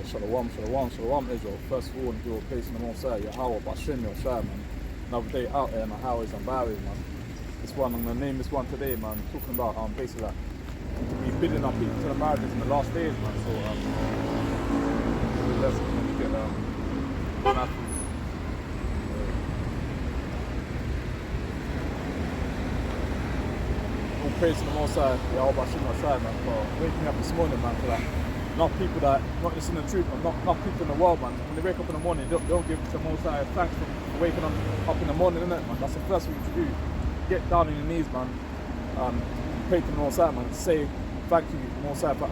Yeah, shalom, Israel. First of all, and do a place in the Most High, Yahweh, Bashem, Yoshai, man. Another day out there, man, highways and byways, man. This one, I'm gonna name this one today, man. Talking about basically like we bidding our people to the marriages in the last days, man. So let's get Matthew. All praise to the Most High, Yahweh, Bashem, Yoshai, man, for waking me up this morning, man. For like, not people that not listening to the truth, man, not people in the world, man. When they wake up in the morning, don't give the Most High thanks for waking up in the morning, innit, man? That's the first thing you do. Get down on your knees, man. Pray to the Most High, man. Say thank you, Most High, for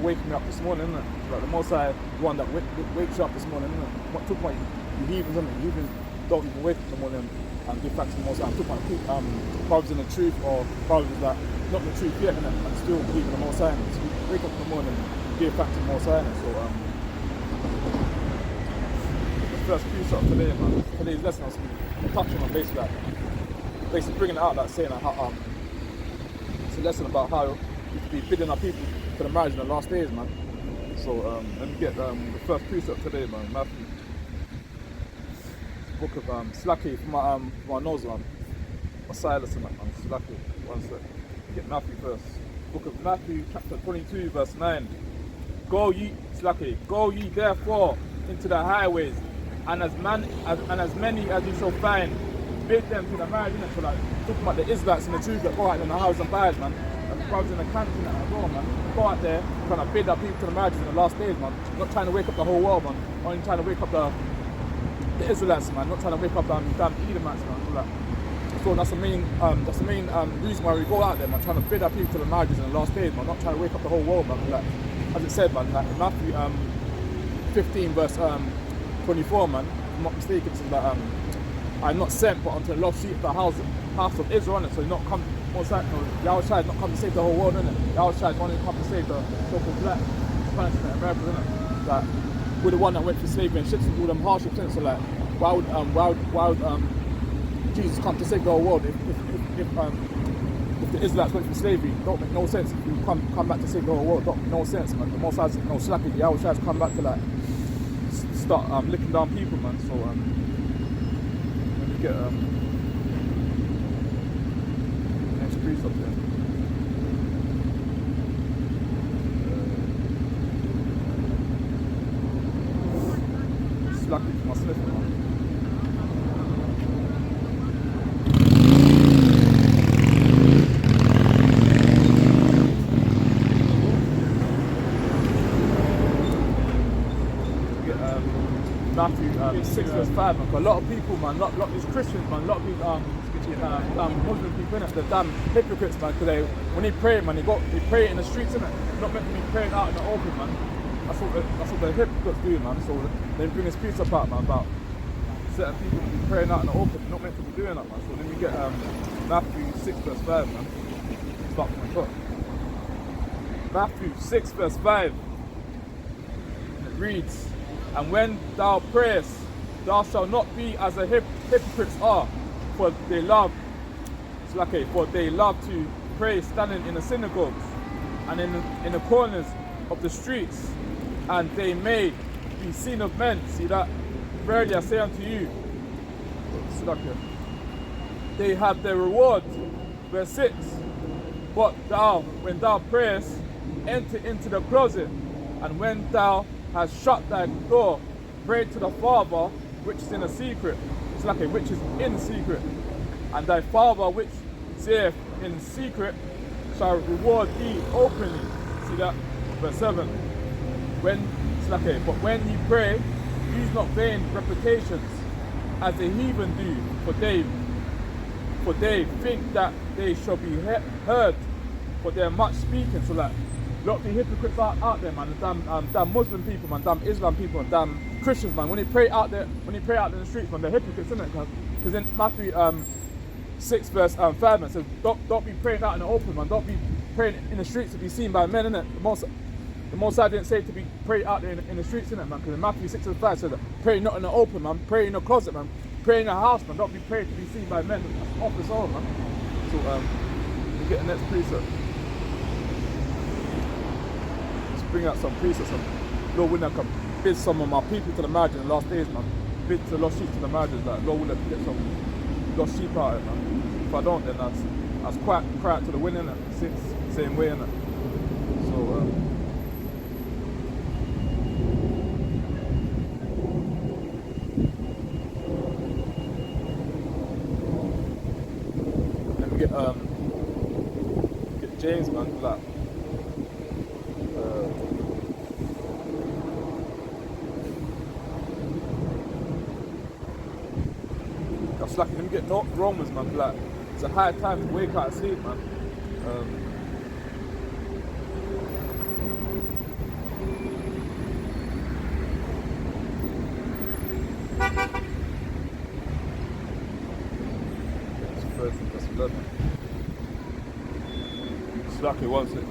waking me up this morning, innit? Like the Most High, the one that wakes you up this morning, innit? What talking about you heathens, innit? You heathens don't even wake up in the morning and give thanks to the Most High. I'm talking about Proverbs in the truth or Proverbs that not the truth yet, innit? And still believe in the Most High. So you wake up in the morning. Give back to more silence. So the first few shots today, man. Today's lesson I was touching on basically bringing it out, like saying how it's a lesson about how we should be bidding our people to the marriage in the last days, man. So let me get the first precept today, man. Matthew, book of Slacky for my nose, man. My silence in that, man. Slacky. One sec. Get Matthew first. Book of Matthew, chapter 22, verse 9. Go ye therefore into the highways, and as many as you shall find, bid them to the marriage. So like talking about the Israelites and the Jews that go out in the houses and byways, man. And the brothers in the camps and that as well, man. Go out there trying to bid our people to the marriages in the last days, man. Not trying to wake up the whole world, man. Only trying to wake up the Israelites, man. Not trying to wake up damn Edomites, man. So that's the main reason why we go out there, man. Trying to bid our people to the marriages in the last days, man. Not trying to wake up the whole world, man. Like, as it said, man, like in Matthew 15 verse 24, man, if I'm not mistaken, it says that I'm not sent but unto the lost sheep of the house of Israel, innit? So he's not come, Yahushua is not come to save the whole world, innit? Yahushua is only come to save the so-called black, Spanish and Americans, innit? Like, we're the one that went through slavery and ships and all them hardships, innit? So like, why would Jesus come to save the whole world if the Israelites went through slavery? Don't make no sense. If you come back to save the whole world, don't make no sense, man. The Most High's no slack. Yahushua has come back to like start licking down people, man. So let me get next priest up there. Slacky for my sniffer, man. Matthew 6 verse 5, man. A lot of people, man, lot these Christians, man, a lot of these Muslim people, innit? The damn hypocrites, man, because when they pray, man, they pray in the streets, innit? Not meant to be praying out in the open, man. That's what the hypocrites do, man. So they bring this piece up out, man, about certain people to be praying out in the open, not meant to be doing that, man. So then we get Matthew 6 verse 5, man. Start from the top. Matthew 6 verse 5. And it reads, and when thou prayest, thou shalt not be as the hypocrites are, for they love to pray standing in the synagogues and in the corners of the streets, and they may be seen of men. See that? Verily I say unto you, they have their reward. Verse 6. But thou, when thou prayest, enter into the closet, and when thou has shut thy door, pray to the Father which is in a secret. It's like which is in secret. And thy Father which saith in secret shall reward thee openly. See that? Verse 7. But when ye pray, use not vain repetitions as the heathen do, for they think that they shall be heard for their much speaking. So like, a lot of the hypocrites out there, man, the damn Muslim people, man, damn Islam people, and damn Christians, man. When they pray out there, in the streets, man, they're hypocrites, isn't it? Because in Matthew 6 verse 5, man, says don't be praying out in the open, man. Don't be praying in the streets to be seen by men, innit? The Most High didn't say to be praying out there in the streets, innit, man? Because in Matthew 6 verse 5 says that pray not in the open, man. Pray in the closet, man. Pray in the house, man. Don't be praying to be seen by men. That's off its own, man. So we get the next precept. Bring out some precepts. Lord willing, I can bid some of my people to the marriage in the last days, man. Bid to lost sheep to the marriages, like Lord willing, get some lost sheep out of it, man. If I don't, then that's quite cry out to the wind, innit? Same way, innit? So, let me get James, man, like, that's lucky. Let me get Romans, man, like, it's a high time to wake out of sleep, man. It's 13, that's 11. It's lucky, won't it?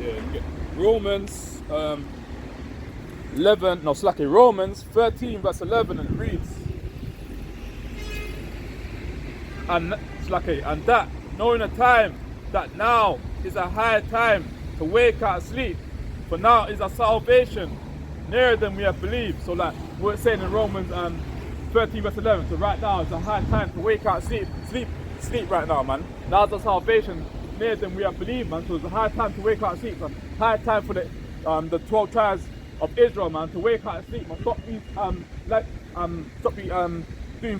Yeah, you get Romans 11, no, slacky, Romans 13 verse 11, and it reads, and slacky, and that knowing a time that now is a high time to wake out of sleep, for now is our salvation nearer than we have believed. So like we're saying in Romans 13 verse 11, so right now is a high time to wake out of sleep right now, man. Now's our salvation nearer than we have believed, man. So it's a high time to wake out of sleep, man. High time for the 12 tribes of Israel, man, to wake out of sleep, man. Stop doing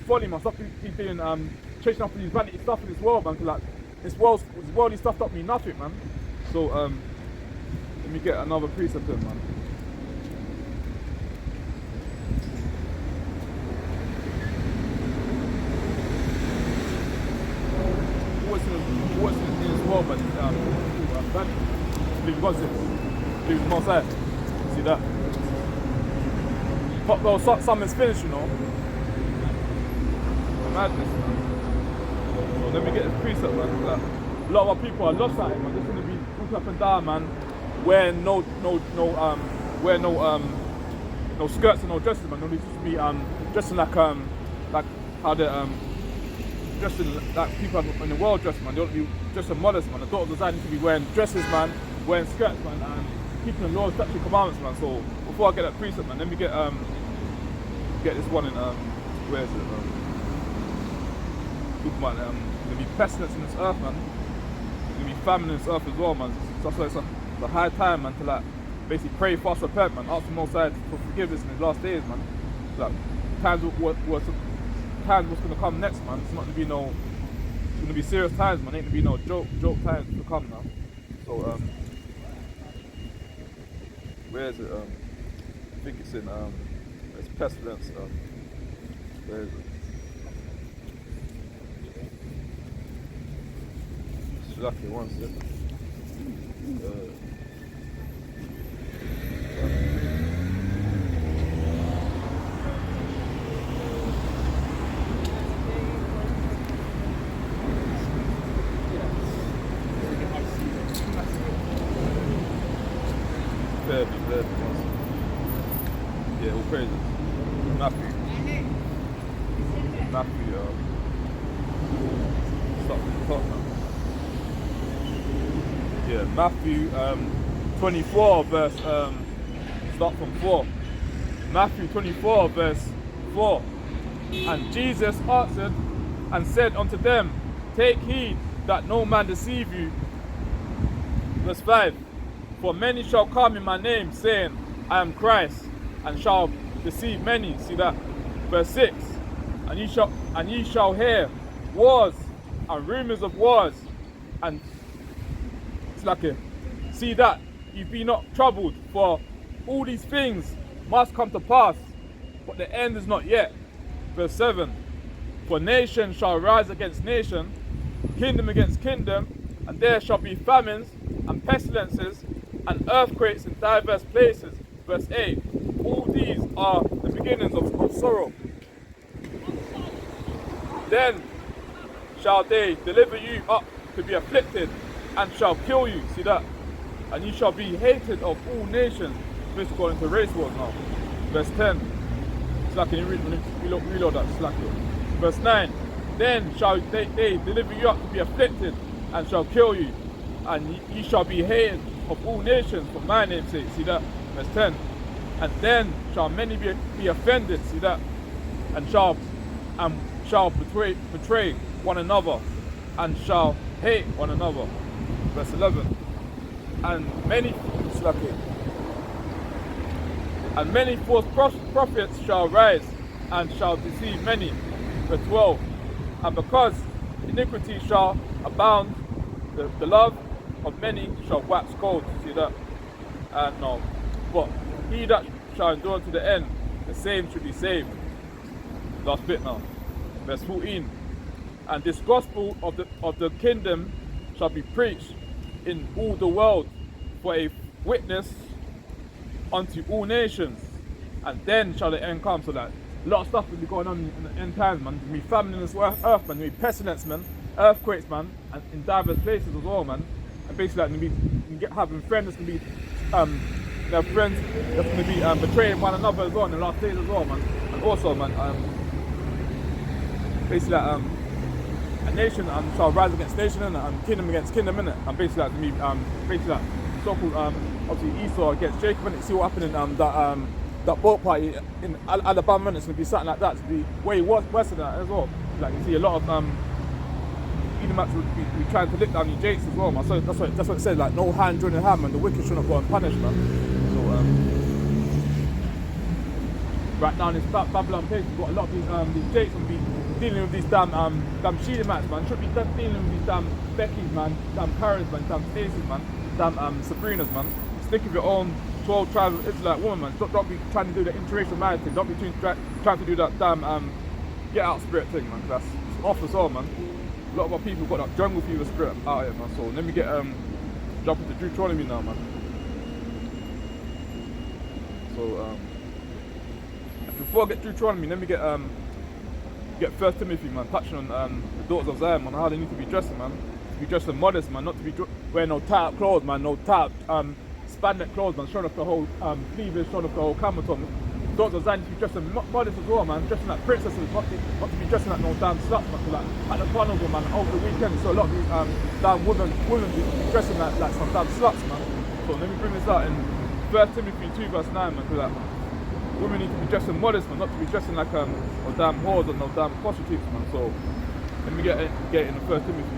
folly, man. Stop doing chasing after these vanity stuff in this world, man. Like this worldly stuff don't mean nothing, man. So let me get another precept in, man. What's in this world, but vanity. Believe God's this. Believe the Most High. See that? Well, something's finished, you know. Madness, man. So let me get this precept, man. Like, a lot of our people are lost at it, man. They're gonna be walking up and down, man, wearing no skirts and no dresses, man. They just be dressing like how they dressing like people in the world dress, man. They don't be dressing modest, man. The daughters of Zion need to be wearing dresses, man, wearing skirts, man, and keeping the Lord's statute commandments, man. So before I get that precept, man, let me get this one in where is it? Talking about there'll be pestilence in this earth, man. There's gonna be famine in this earth as well, man. So that's why it's a high time, man, to like basically pray, fast, repent, man. Ask the Most High for forgiveness in His last days, man. Like times what's gonna come next, man. It's not gonna be it's gonna be serious times, man. Ain't gonna be no joke times to come now. So where is it? I think it's in it's pestilence. Where is it? It's lucky, one second. Yeah, all praises. Matthew. Stop from the top now. Yeah, Matthew 24 verse start from 4. Matthew 24 verse 4. And Jesus answered and said unto them, take heed that no man deceive you. Verse 5. For many shall come in my name, saying, I am Christ, and shall deceive many. See that? Verse 6. And ye shall hear wars and rumors of wars. And it's like see that ye be not troubled, for all these things must come to pass, but the end is not yet. Verse 7. For nation shall rise against nation, kingdom against kingdom, and there shall be famines and pestilences and earthquakes in diverse places. Verse 8. All these are the beginnings of sorrow. Then shall they deliver you up to be afflicted, and shall kill you. See that? And you shall be hated of all nations. This is going into race wars now. Verse 10. Slack, you reload that. Slack it. Verse 9. Then shall they deliver you up to be afflicted, and shall kill you, and ye shall be hated of all nations for my name's sake. See that? Verse 10. And then shall many be offended. See that? And shall betray one another, and shall hate one another. Verse 11. And many false prophets shall rise, and shall deceive many. Verse 12. And because iniquity shall abound, the love of many shall wax cold. See that? And no. But he that shall endure to the end, the same should be saved. Last bit now. Verse 14. And this gospel of the kingdom shall be preached in all the world for a witness unto all nations, and then shall the end come. So that a lot of stuff will be going on in the end times, man. There'll be famine in this earth, man. There'll be pestilence, man. Earthquakes, man, and in diverse places as well, man. And basically, like, you can having friends that's gonna be, their friends that's gonna be betraying one another as well in the last days as well, man. And also, man, basically, a nation shall rise against nation, and kingdom against kingdom, innit? And basically, like, basically, like, so-called, obviously Esau against Jacob, and see what happened in that boat party in Alabama, and it's gonna be something like that. It's gonna be way worse than that as well. Like, you see a lot of Edomites will be trying to lick down your jakes as well, man. So that's what it says, like, no hand joining hand, man. The wicked shouldn't go unpunished, man. So right now in this Babylon place, we've got a lot of these jakes will be dealing with these damn Shedemites, man. Should be dealing with these damn Beckys, man, damn Karens, man, damn Stacys, man, damn Sabrinas, man. Stick with your own 12 tribes of Israelite woman, man. Don't be trying to do the interracial marriage thing. Don't be trying to do that damn get out spirit thing, man. That's off as well, man. A lot of our people got that jungle fever spirit out here, man. So let me get jump into Deuteronomy now, man. So before I get Deuteronomy, let me get 1 Timothy, man, touching on the daughters of Zion, man, how they need to be dressing, man. To be dressing modest, man, not to be wearing no tight clothes, man, no tight spandex clothes, man, showing off the whole cleavage, showing off the whole camel toe. Daughters of Zion need to be dressing modest as well, man, dressing like princesses, not to be dressing like no damn sluts, man. Like at the carnival, man, over the weekend, so a lot of these damn women be dressing like some damn sluts, man. So let me bring this out in 1 Timothy 2 verse 9, man, because like, women need to be dressing modest, man, not to be dressing like no damn whores or no damn prostitutes, man. So let me get in the 1 Timothy.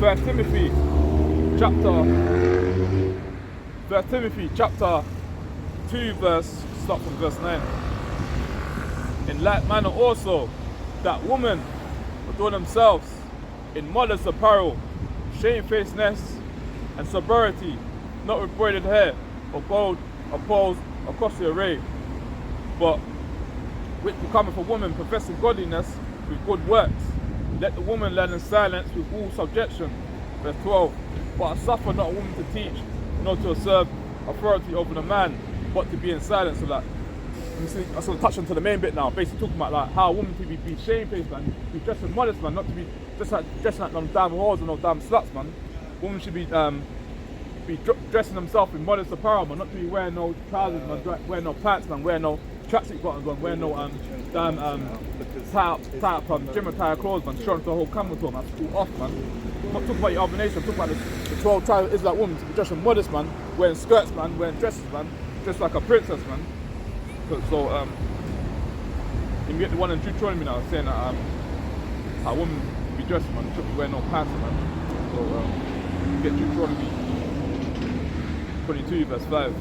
1 Timothy chapter 2 verse, start from verse 9. In like manner also, that women adorn themselves in modest apparel, shamefacedness and sobriety, not with braided hair or gold or pearls or costly array, but which becometh a woman professing godliness with good works. Let the woman learn in silence with all subjection. Verse 12. But I suffer not a woman to teach, nor to assert authority over the man, but to be in silence. So that, I'm sort of touch onto the main bit now, basically talking about like how a woman to be shamefaced, man, be dressing modest, man, not to be dressing like no damn whores or no damn sluts, man. Women should be dressing themselves in modest apparel, man, not to be wearing no trousers, man, wearing no pants, man, wearing no tracksuit bottoms, man, wearing no tie-up gym attire clothes, man, showing the whole camel toe, man. That's all off, man. I'm not talking about your other nation, I'm talking about the 12 tribes of Israelite women to be dressing modest, man, wearing skirts, man, wearing dresses, man, dressed like a princess, man. So you get the one in Deuteronomy now saying that a woman be dressed, man, should be wearing no pants, man. So you get Deuteronomy 22 verse 5.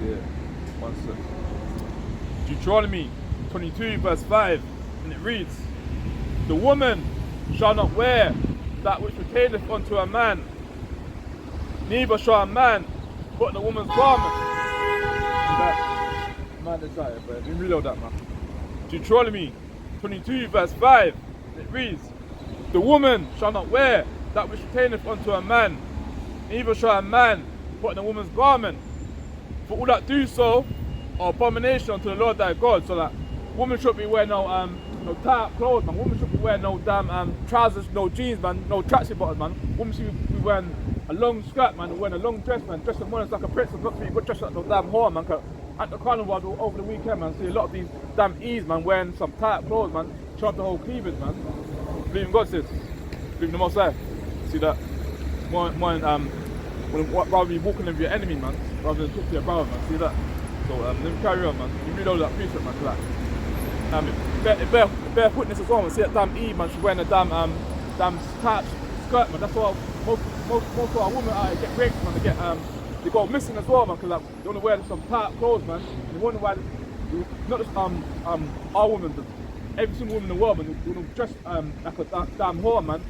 Yeah, one second. Deuteronomy 22 verse 5, and it reads, the woman shall not wear that which pertaineth unto a man, neither shall a man put on a woman's garment. Man, that's right, but let me reload that, man. Deuteronomy 22 verse 5, and it reads, the woman shall not wear that which pertaineth unto a man, neither shall a man put on a woman's garment. For all that do so are abomination unto the Lord thy God. So that woman should be wearing no tie-up clothes, man. Woman should be wearing no damn trousers, no jeans, man, no tracksuit bottoms, man. Woman should be wearing a long skirt, man, wearing a long dress, man, dressing modest like a princess, not to be dressed like no damn whore, man. at the carnival over the weekend, man, see a lot of these damn E's, man, wearing some tight clothes, man, show off the whole cleavage, man. Believe in God, sis. Believe in the Most High. See that? Rather be walking with your enemy, man, rather than talk to your brother, man. See that? So let me carry on, man. You read all that precept, man, for that. Bear witness as well, man. See that damn Eve, man. She's wearing a damn tight skirt, man. That's why most of our women out here get raped, man. They go missing as well, man. Cause like they want to wear some tight clothes, man. They wonder why, not just our women, but every single woman in the world, man. They want to dress like a damn whore, man.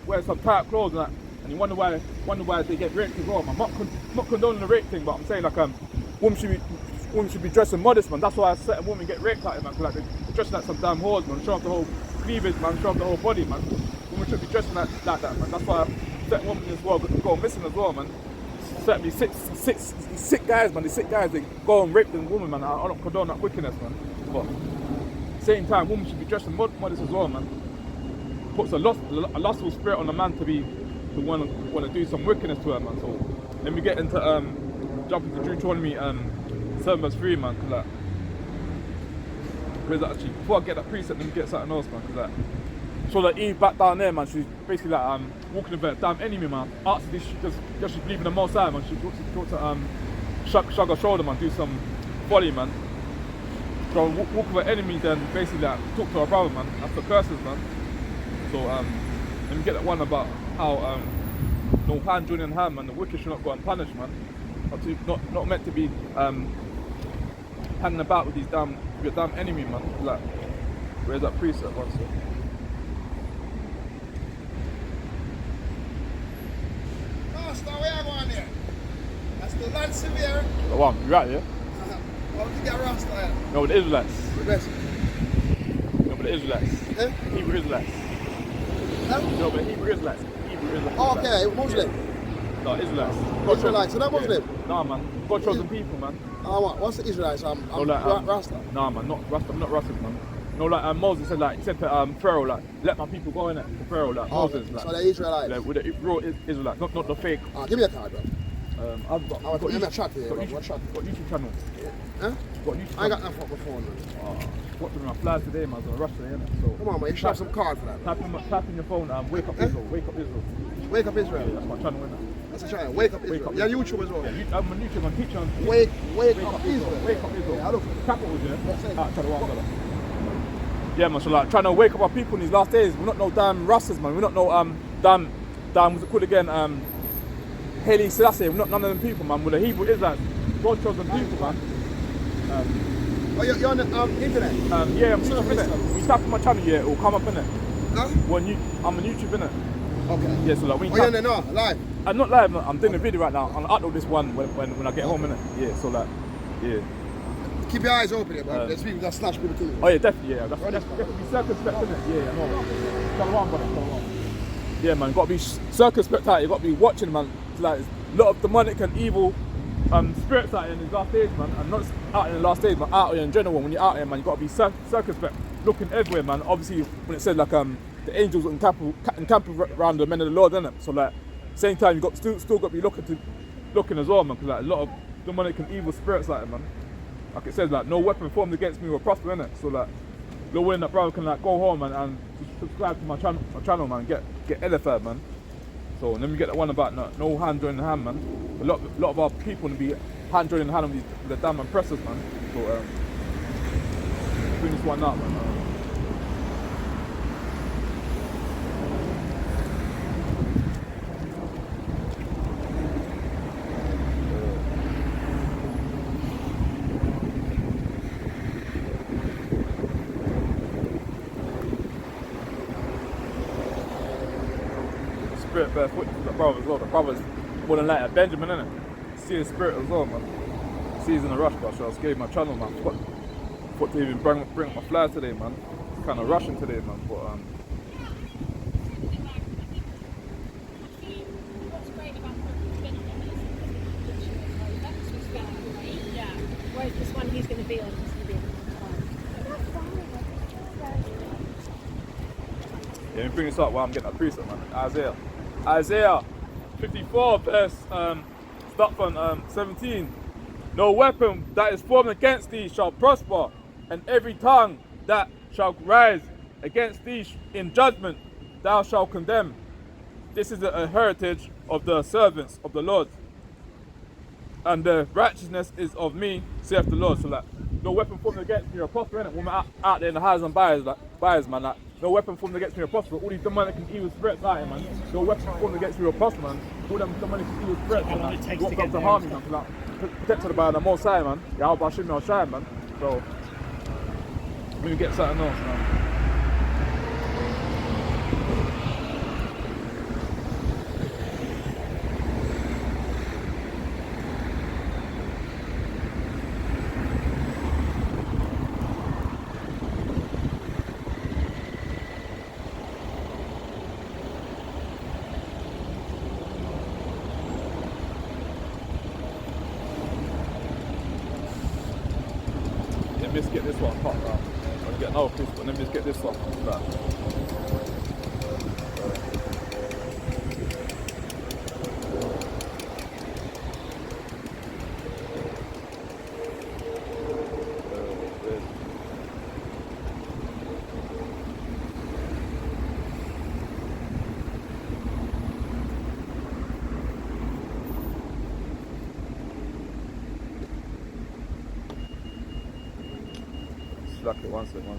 Wear some tight clothes and that. And you wonder why they get raped as well, man. I'm not condoning the rape thing, but I'm saying like women should be dressing modest, man. That's why certain women get raped like it, man. Cause like they're dressing like some damn whores, man. Show off the whole cleavage, man. Show off the whole body, man. Women should be dressing like that, man. That's why certain women as well go missing as well, man. Certainly sick guys, man. These sick guys, they go and rape them women, man. I don't condone that wickedness, man. But at the same time, women should be dressing modest as well, man. Puts a lustful spirit on a man to want to do some wickedness to her, man. So let me get into jump into Deuteronomy 7 verse 3, man. Because actually, before I get that precept, let me get something else, man. Because so that Eve back down there, man, she's basically like walking with a damn enemy, man. After this, she believe in the Most High, man. She talked to shrug her shoulder, man, do some folly, man. So walk with an enemy, then basically like talk to her brother, man. That's the curses, man. So let me get that one about how no hand joining hand, man. The wicked should not go unpunished, man. Not meant to be hanging about with your damn enemy, man. Like, where's that precept? One second. Master, where you going there? That's the land severe. The one, you right, yeah? How did you get Rasta here? No, the Israelites. The best. No, but the Israelites. Eh? Hebrew Israelites. No, but Hebrew Israelites. Oh, okay, Muslim. No, Israelites. Israelites, so they're Muslim? Yeah. Nah, man. God chosen people, man. Oh, what's the Israelites? I'm Rasta. Nah, man, not Rasta. I'm not Rasta, man. No, like Moses said to Pharaoh, like, let my people go in it. To Pharaoh, like Moses, like. So they're Israelites. Like, with the real Israelites, not the fake. Give me a card, bro. I've got YouTube chat here, bro. Got YouTube channel. Huh? Got YouTube. I ain't got nothing on my phone, man. Watching my flies today, man. I was on rush today, innit? So come on, man. You should have some card for that. Type in your phone. Wake up Israel. Wake up Israel. Wake up Israel. Yeah, that's my channel, innit? That's a channel. Wake up Israel. You're on YouTube as well. Yeah, I'm on YouTube. I'm teaching on Wake up Israel. Wake up Israel. Yeah, I look. Capitals, yeah. That's it. Try to walk, brother. Yeah, man. So like trying to wake up our people in these last days. We're not no damn Rastas, man. We're not no damn what's it called again? Haile Selassie. We're not none of them people, man. We're the Hebrew Israelites. God chosen people, man. Oh, you're on the internet? Yeah, I'm YouTube, innit? You tap on my channel, yeah, it'll come up, innit? Huh? I'm on YouTube, innit? Okay. Yeah, so like when you're on there now, live? I'm not live, I'm doing a video right now. I'm gonna upload this one when I get home, innit? Yeah, so like, yeah. Keep your eyes open here, bro. There's people that snatch people too. Oh yeah, definitely, yeah. That's be circumspect, innit? Yeah, I know. Shalom, brother, shalom. Yeah, man, gotta be circumspect out. You gotta be watching, man. It's like a lot of demonic and evil spirits out here in these last days, man. And not just out in the last days, but out here in general. When you're out here, man, you gotta be circumspect, looking everywhere, man. Obviously, when it said like the angels encamp around the men of the Lord, innit? So like, same time, you got still got to be looking as well, man. Because like a lot of demonic and evil spirits like that, man. Like it says, like no weapon formed against me will prosper, innit? So like, Lord willing that brother can like go home, man, and subscribe to my channel, man. Get edified, man. So let me get that one about no hand joining hand, man. A lot of our people will be hand joining hand on the damn oppressors, man. So bring this one out, man. Spirit bear foot to the brother as well. The brother's more than like a Benjamin, innit? See the spirit as well, man. See he's in a rush, but so I scared my channel, man. Thought to even bring up my flag today, man. It's kind of rushing today, man. But What's great about Benjamin is yeah. Whereas this one he's going to be on, he's going to be on. yeah, let me bring this up while I'm getting that precept, man. Isaiah 54 verse start from 17. No weapon that is formed against thee shall prosper, and every tongue that shall rise against thee in judgment thou shalt condemn. This is a heritage of the servants of the Lord, and the righteousness is of me, saith the Lord. So like, no weapon formed against me will prosper, innit? When we're out there in the highs and buyers, man, like, no weapon formed against me will prosper. All these demonic and evil spirits out here, man. No weapon formed against me will prosper, man. All them demonic and evil spirits, How long man. it takes What to comes get to there harm and me, man. Like, protected by the Most High, man. Yeah, I'll shoot me on shine, man. So, let me get something else, man. Let me just get this one hot, man. I'll get another piece, but let me just get this one. Slack it one second. I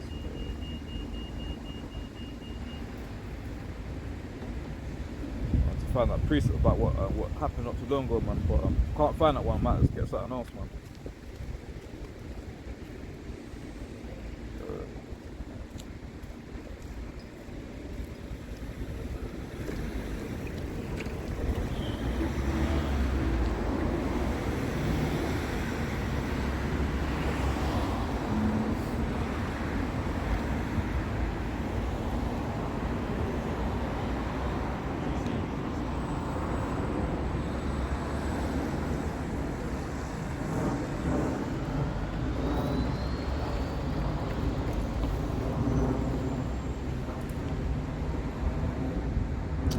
have to find that precept about what happened not too long ago, man. But can't find that one, man. Let's get something else, man.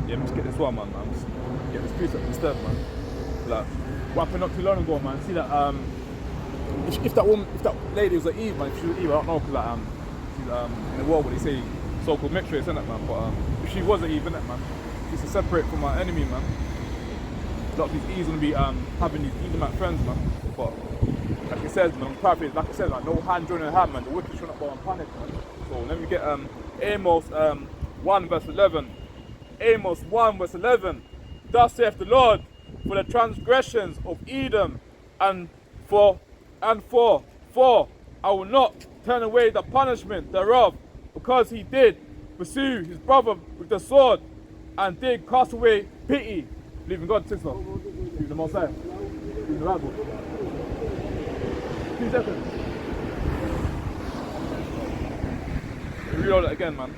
Yeah, let's get this one, man. Just get this piece up instead, man. Like, what happened not too long ago, man. See that if that lady was at Eve, man, if she was Eve, I don't know, cause like she's in the world what they say so-called mixtures, isn't it, man? But if she was at Eve, isn't it, man? She's to separate from my enemy, man. A lot of these Eve's gonna be having these Edomite friends, man. But like it says, man, perfect. Like I said, like no hand joining hand, man. The wicked shall not go unpunished, man. So let me get Amos 1 verse 11. Amos 1 verse 11. Thus saith the Lord, for the transgressions of Edom, and for I will not turn away the punishment thereof, because he did pursue his brother with the sword, and did cast away pity. Believe in God, sister. Believe in the Most High. Believe in the Bible. 2 seconds. Reload it again, man.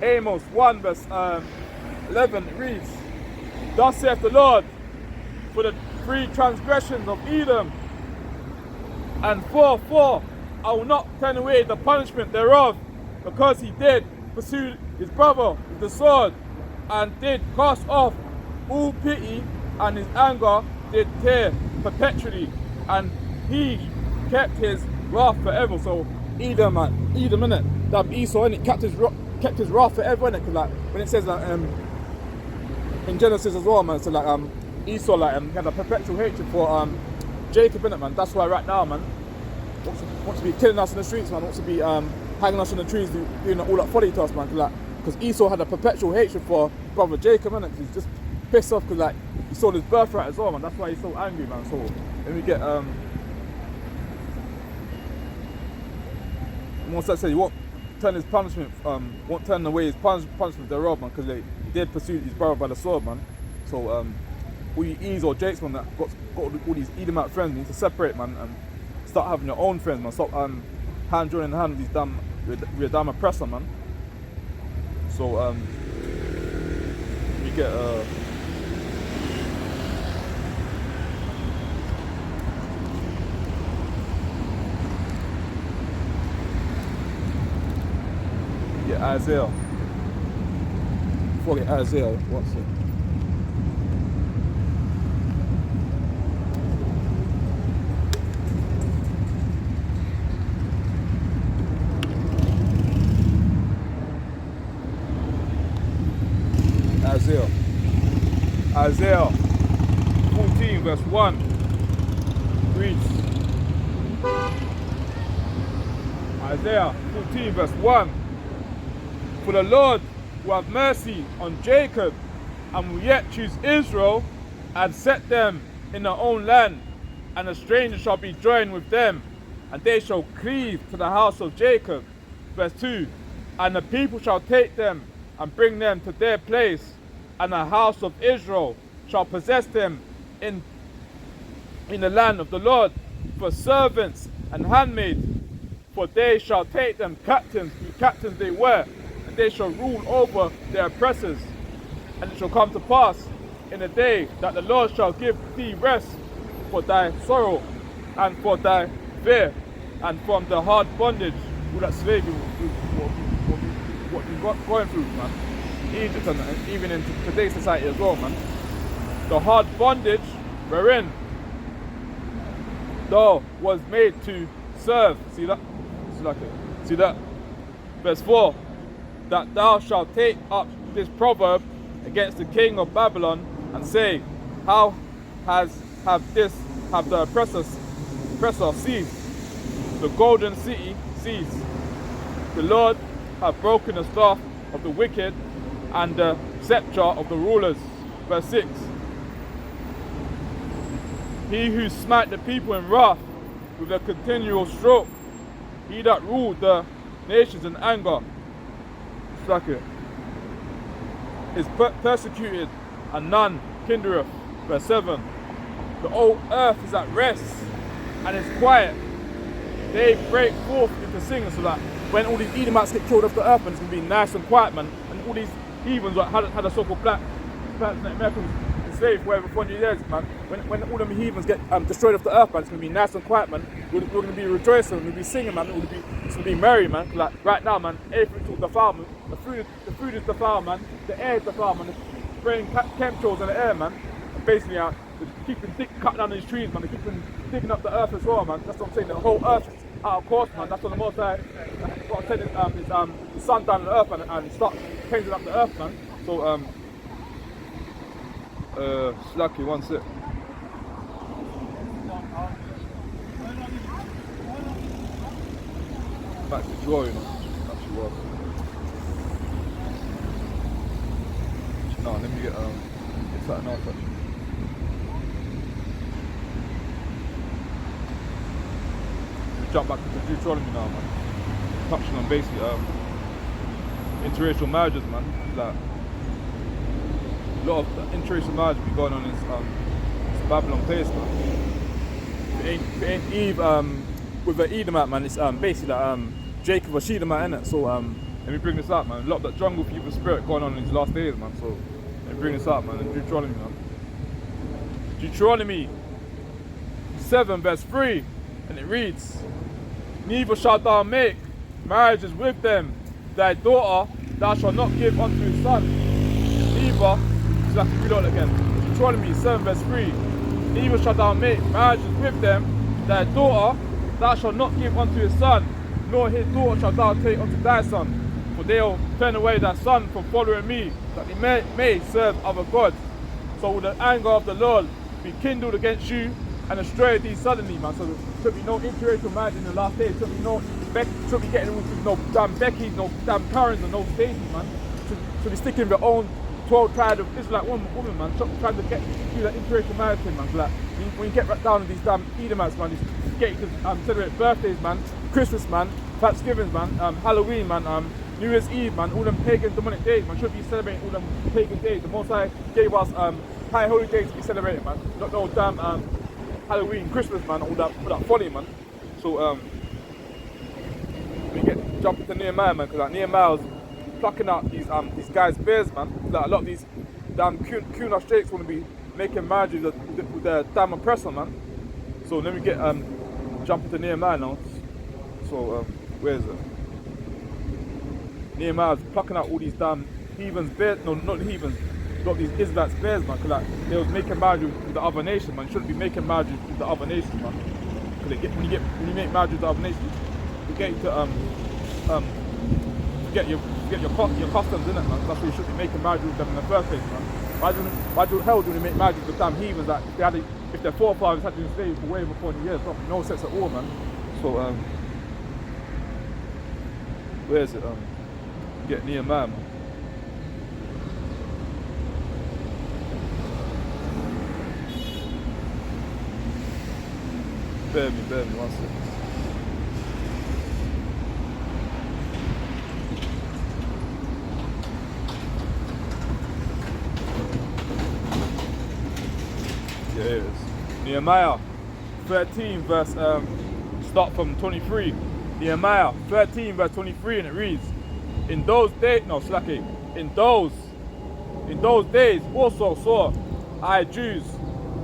Amos 1 verse 11 reads, thus saith the Lord, for the 3 transgressions of Edom, and for I will not turn away the punishment thereof, because he did pursue his brother with the sword, and did cast off all pity, and his anger did tear perpetually, and he kept his wrath forever. So Edom, man, innit? That Esau, innit? Kept his wrath forever, innit? Cause like when it says like in Genesis as well, man, so like Esau like had a perpetual hatred for Jacob, innit, man? That's why right now, man, wants to be killing us in the streets, man. Wants to be hanging us on the trees, doing all that folly to us, man. Because Esau had a perpetual hatred for brother Jacob, innit? Cause he's just pissed off because like he saw his birthright as well, man. That's why he's so angry, man. So let me get once I say he won't turn his punishment, won't turn away his punishment thereof, man, because he did pursue his brother by the sword, man. So all you E's or Jakes, man, that got all these Edomite friends, you need to separate, man, and start having your own friends, man. Stop hand joining hand with these damn oppressor, man. So we get Isaiah. Before I get Isaiah, what's it? Isaiah 14 verse 1 reads, Isaiah 14 verse 1, for the Lord will have mercy on Jacob and will yet choose Israel and set them in their own land, and a stranger shall be joined with them, and they shall cleave to the house of Jacob. Verse 2, and the people shall take them and bring them to their place, and the house of Israel shall possess them in the land of the Lord for servants and handmaids, for they shall take them captains, whose captains they were, and they shall rule over their oppressors. And it shall come to pass in the day that the Lord shall give thee rest for thy sorrow and for thy fear, and from the hard bondage, all that slavery, what you've going through, man. Egypt and even in today's society as well, man. The hard bondage wherein thou was made to serve. See that? See that? Verse 4, that thou shalt take up this proverb against the king of Babylon and say, how have the oppressor ceased? The golden city ceased. The Lord hath broken the staff of the wicked and the sceptre of the rulers. Verse 6, he who smite the people in wrath with a continual stroke, he that ruled the nations in anger, is persecuted, and none hindereth. Verse 7, the whole earth is at rest and is quiet. They break forth into singing, so that when all these Edomites get killed off the earth, man, it's going to be nice and quiet, man. And all these heathens that had a so-called black Americans enslaved for over 400 years, man. When all them heathens get destroyed off the earth, man, it's going to be nice and quiet, man. We're going to be rejoicing, we're going to be singing, man. It's going to be merry, man. Like right now, man, everything's all defiled, man. The food is defiled, man. The air is defiled, man. They're spraying chemtrails in the air, man. And basically, they're keeping cutting down these trees, man. They're keeping digging up the earth as well, man. That's what I'm saying. The whole earth is out of course, man. That's what the most what I'm saying is the sun down on the earth, man, and start changing up the earth, man. So Slacky, one sec. Back to draw, you know. Actually was. No, let me get something else actually. Jump back to Deuteronomy now, man. Touching on basically interracial marriages, man. Like a lot of interracial marriage be going on in this Babylon place, man. It ain't Eve with the Edomite, man. It's basically like Jacob was Shedemite, innit? So let me bring this up, man. A lot of that jungle people spirit going on in these last days, man. So let me bring this up, man. In Deuteronomy, man. Deuteronomy 7 verse 3, and it reads, neither shalt thou make marriages with them. Thy daughter thou shalt not give unto his son. Neither, so I can read it again. Deuteronomy 7 verse 3. Neither shalt thou make marriages with them. Thy daughter thou shalt not give unto his son, nor his daughter shalt thou take unto thy son. For they will turn away thy son from following me, that he may serve other gods. So will the anger of the Lord be kindled against you, and destroy thee suddenly, man. So there should be no interracial marriage in the last days. Should be getting with no damn Beckys, no damn Karens, and no Stacys, man. Should be sticking with their own 12 tribe of Israelite woman, man. Trying to get through that interracial marriage thing, man. So like, when you get right down to these damn Edomites, man, you get to celebrate birthdays, man, Christmas, man, Thanksgiving, man, Halloween, man, New Year's Eve, man, all them pagan demonic days, man. Should be celebrating all them pagan days. The Most High gave us high holy days to be celebrated, man. Not no damn Halloween, Christmas, man, all that folly, man. So we jump into Nehemiah, man, because like Nehemiah was plucking out these guys' beards, man. Like a lot of these damn Kunash Jakes want to be making marriages with their damn oppressor, man. So let me get jump into Nehemiah now. So where is it? Nehemiah's plucking out all these damn heathens' beards. No, not the heathens. Got these Israelites bears, man, because like, they was making marriages with the other nation, man. You shouldn't be making marriages with the other nations, man. Because when you make marriages with the other nations, you get to get your customs in it, man. That's why you should be making marriages with them in the first place, man. Why do hell do they make marriages with damn heathens that if their forefathers had been enslaved for way over 40 years? No sense at all, man. So where is it? Get Nehemiah, man. Bear me, 1 second. Yeah, it is. Nehemiah 13 verse, start from 23. Nehemiah 13 verse 23, and it reads, in those days also saw I Jews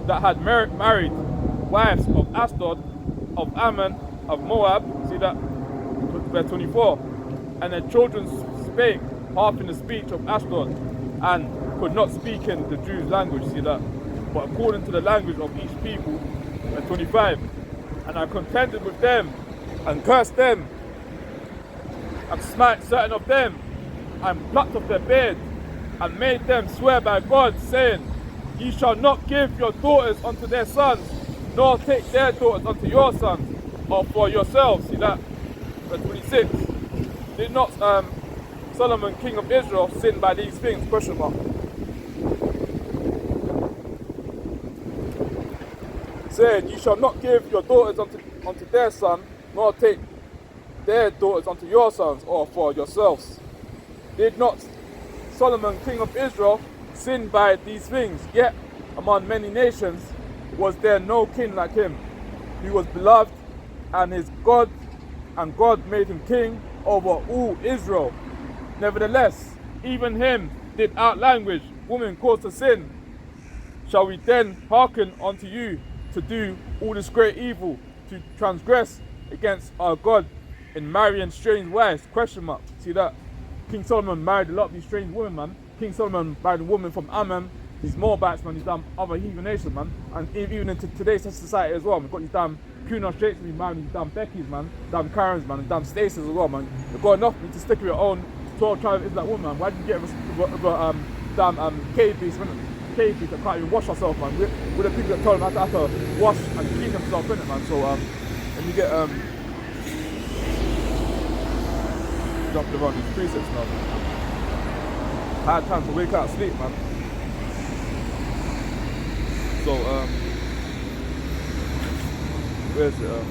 that had married wives of Ashdod, of Ammon, of Moab, see that, verse 24, and their children spake half in the speech of Ashdod, and could not speak in the Jews' language, see that, but according to the language of each people, verse 25, and I contended with them, and cursed them, and smite certain of them, and plucked off their beard, and made them swear by God, saying, ye shall not give your daughters unto their sons, nor take their daughters unto your sons, or for yourselves. See that? Verse 26. Did not Solomon, king of Israel, sin by these things? Question mark. Saying, ye shall not give your daughters unto their son, nor take their daughters unto your sons, or for yourselves. Did not Solomon, king of Israel, sin by these things? Yet among many nations was there no king like him. He was beloved, and God made him king over all Israel. Nevertheless, even him did outlanguage women caused to sin. Shall we then hearken unto you to do all this great evil, to transgress against our God in marrying strange wives? Question mark. See that? King Solomon married a lot of these strange women, man. King Solomon married a woman from Ammon, these Moabites, man, these damn other heathen nations, man. And even in today's society as well, we've got these damn Cunard Straits, we marrying these damn Beckys, man, damn Karens, man, and damn Stacys as well, man. You've got enough to stick with your own 12 tribe Israelite woman, man. Why did you get damn cave beasts, man? Cave beasts that can't even wash herself, man. We're the people that told them how to wash and clean themselves, innit, man. So, let me get, jumping around these precepts now, man. I had time to wake out sleep, man. So, where's it?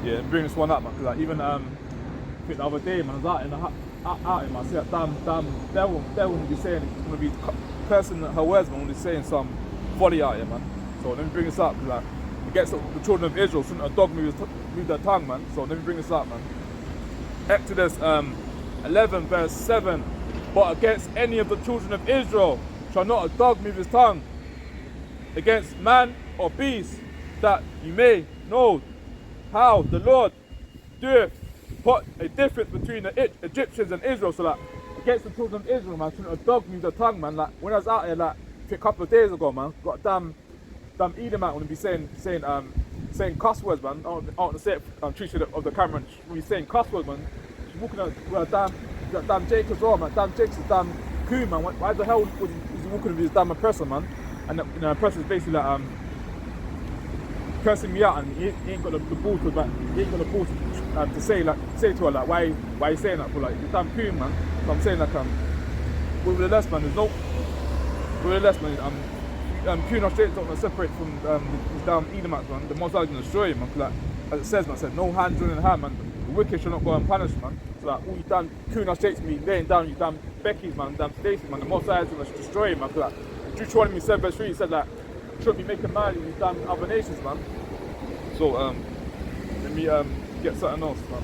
Yeah, bring this one up, man. Cause like even I think the other day, man, I was out in man. I see that damn devil will be saying he's gonna be cursing her words, man. When he's saying some folly out here, man. So let me bring this up, cause like against the children of Israel, shouldn't a dog move their tongue, man. So let me bring this up, man. Exodus 11 verse 7. But against any of the children of Israel shall not a dog move his tongue against man or beast, that you may know how the Lord doeth put a difference between the Egyptians and Israel. So that against the children of Israel, man, shouldn't a dog move their tongue, man. Like when I was out here, like a couple of days ago, man, got a damn Edomite when he be saying cuss words, man. I don't want to say it treated of the camera. When he's saying cuss words, man, he's walking out with a damn Jake as well, man. Damn Jake's a damn coon, man. Why the hell was he walking with his damn oppressor, man? And the oppressor's basically like cursing me out, and he ain't got the balls to, like, he ain't got the balls to say to her like why you saying that for, like, you're damn coon, man. So I'm saying like with the less, man, there's no with the less, man. Cunard Straits don't want to separate from these damn Edomites, man. The Most High gonna destroy him, man. Like as it says, man, it said no hand joining hand, man. The wicked shall not go unpunished, man. So like all you damn Cunard Straits me laying down, you damn Beckys, man, damn Stacys, man. The Most High is gonna destroy him, man. Like Deuteronomy 7 verse 3 said like shouldn't be making marriage with these damn other nations, man. So let me get something else, man.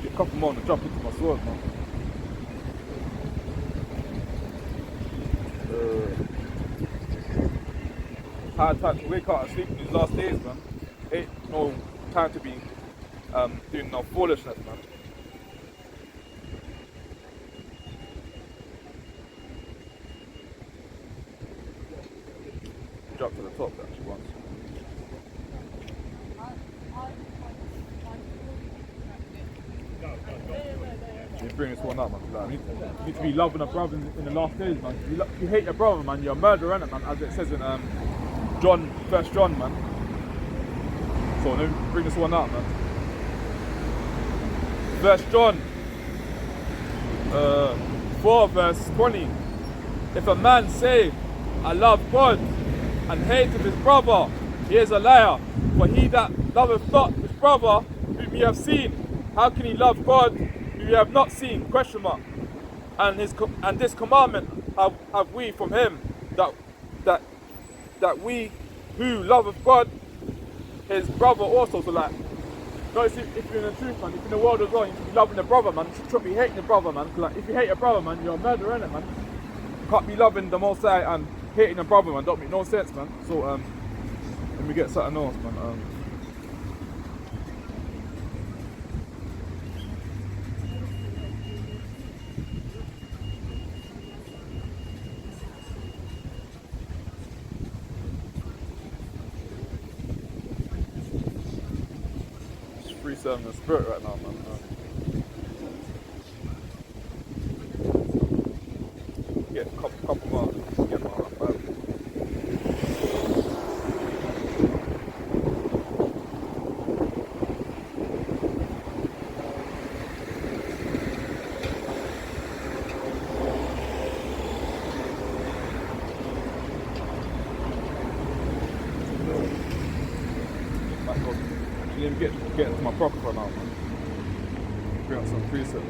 Get a couple more to jump into my sword, man. Hard time to wake up and sleep in these last days, man. Ain't no time to be doing no foolishness, man. Drop to the top actually once. You bring this one up, man. Like, you need to be loving a brother in the last days, man. You hate your brother, man. You're a murderer, innit, man? As it says in John, 1 John, man. So let me bring this one up, man. 1 John 4 verse 20. If a man say, I love God, and hateth his brother, he is a liar. For he that loveth not his brother, whom ye have seen, how can he love God, whom ye have not seen? Question mark. And this commandment have we from him, that we who loveth God, his brother also. So like, notice if you're in the truth, man, if you're in the world as well, you should be loving the brother, man. You should be hating the brother, man. Like, if you hate your brother, man, you're a murderer, innit, man. You can't be loving the Most High and hating the brother, man. Don't make no sense, man. So let me get something else, man. Free serving the spirit right now, man. Get a couple more. Get my Bible. Let me get into my proper for now, man. Bring up some precepts.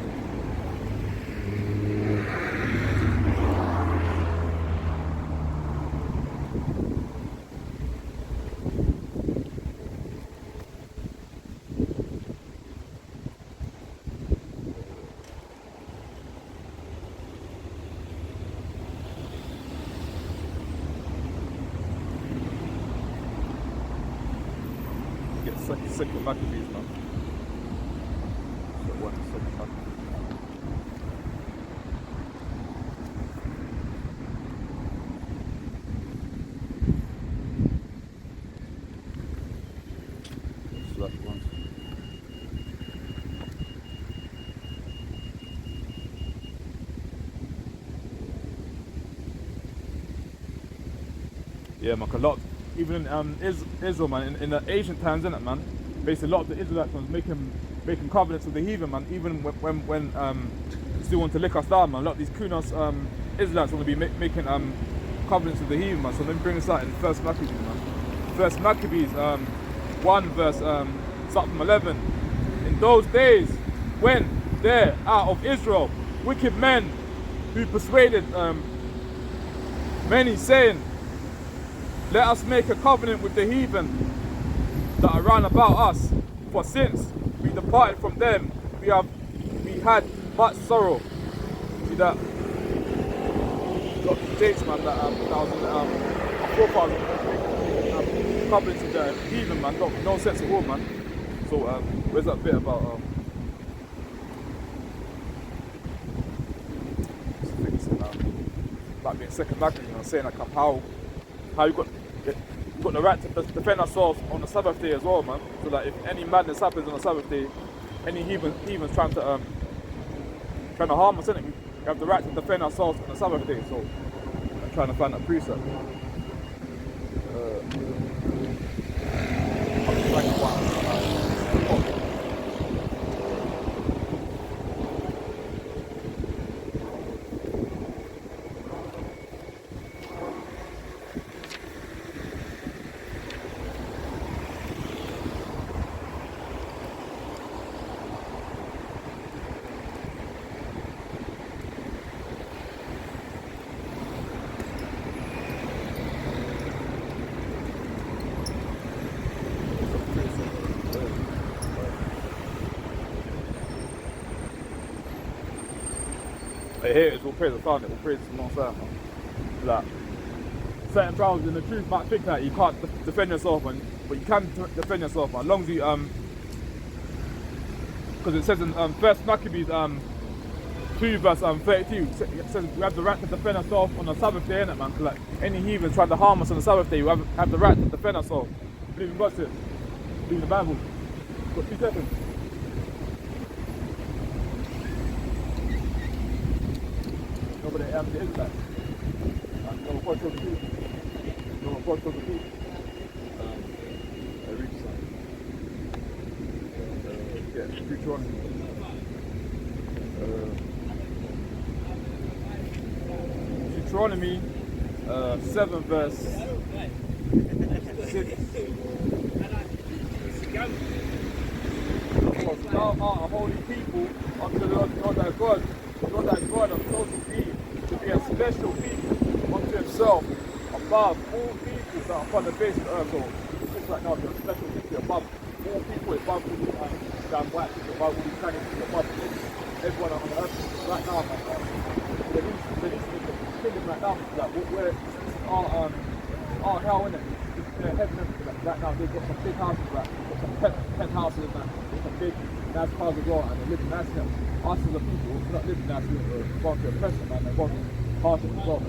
Second Maccabees, man. So one second Maccabees. So that's one. Yeah, man, a lot. Even in Israel, man, in the ancient times, innit, man. Basically, a lot of the Israelites was making covenants with the heathen, man. Even when still want to lick us down, man. A lot of these Kunos Israelites want to be making covenants with the heathen, man. So let me bring this out in First Maccabees, man. First Maccabees 1 verse start from 11. In those days, when there out of Israel wicked men who persuaded many, saying, let us make a covenant with the heathen that are round about us, for since we departed from them, we had much sorrow. See that? Got the dates, man, that was in our forefathers covenants with the heathen, man. No sense at all, man. So where's that bit about being second back, you know, saying like how you got the right to defend ourselves on the Sabbath day as well, man. So that if any madness happens on the Sabbath day, any heathens trying to harm us, innit? We have the right to defend ourselves on the Sabbath day. So I'm trying to find that precept. Here it is, all praise the Father, all praise the Most High, man. Like, certain brothers in the truth might think that you can't defend yourself, man, but you can defend yourself, man, as long as you, because it says in 1 Maccabees 2 verse 32, it says we have the right to defend ourselves on the Sabbath day, innit, man? Like, any heathen trying to harm us on the Sabbath day, we have the right to defend ourselves. Believe in God's it. Believe in the Bible. Got 2 seconds. the Israelites. No, God told the people. No, God told the people. I read some. Deuteronomy. Deuteronomy 7 verse 6. Because thou art a holy people unto the Lord thy God. The Lord thy God hath chosen thee to be a special people unto himself above all people that are upon the face of the earth. So just right now, you're a special people above all people, above all these damn white people, above all these Chinese people, above everyone on the earth right now, man. There needs to be a kingdom right now, like where our hell, innit? Heaven, right now, they've got some big houses, like some penthouses, man. Some big nice cars as well, and they're living nice here. Us as a people, we're not living nice here, we're going through oppression, man. They're going through hardship as well.